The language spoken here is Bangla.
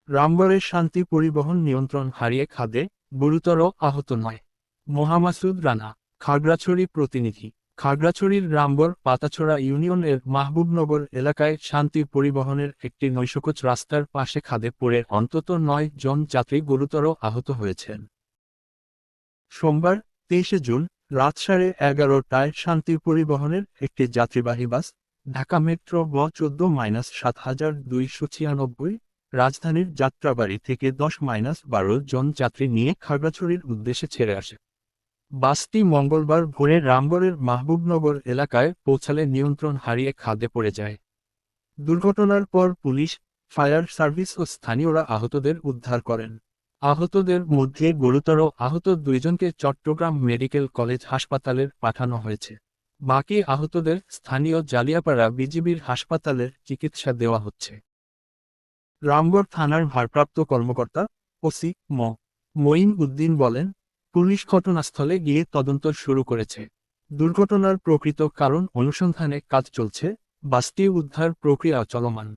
রামগড়ের শান্তি পরিবহন নিয়ন্ত্রণ হারিয়ে খাদে, গুরুতর আহত নয়। মোহামাসুদ রানা, খাগড়াছড়ি প্রতিনিধি। খাগড়াছড়ির রামগড় পাতাছড়া ইউনিয়নের মাহবুবনগর এলাকায় শান্তি পরিবহনের একটি নৈশকোচ রাস্তার পাশে খাদে পড়ে অন্তত 9 জন যাত্রী গুরুতর আহত হয়েছেন। সোমবার 23 জুন রাত 11:30টায় শান্তি পরিবহনের একটি যাত্রীবাহী বাস ঢাকা মেট্রো গ 14-7296 রাজধানীর যাত্রাবাড়ী থেকে 10-12 জন যাত্রী নিয়ে খাগড়াছড়ির উদ্দেশ্যে ছেড়ে আসে। বাসটি মঙ্গলবার ভোরে রামগড়ের মাহবুবনগর এলাকায় পৌঁছালে নিয়ন্ত্রণ হারিয়ে খাদে পড়ে যায়। দুর্ঘটনার পর পুলিশ, ফায়ার সার্ভিস ও স্থানীয়রা আহতদের উদ্ধার করেন। আহতদের মধ্যে গুরুতর আহত 2জনকে চট্টগ্রাম মেডিকেল কলেজ হাসপাতালে পাঠানো হয়েছে। বাকি আহতদের স্থানীয় জালিয়াপাড়া বিজিবির হাসপাতালে চিকিৎসা দেওয়া হচ্ছে। রামগড় থানার ভারপ্রাপ্ত কর্মকর্তা ওসি মঈন উদ্দিন বলেন, পুলিশ ঘটনাস্থলে গিয়ে তদন্ত শুরু করেছে। দুর্ঘটনার প্রকৃত কারণ অনুসন্ধানে কাজ চলছে, বাসটি উদ্ধার প্রক্রিয়া চলমান।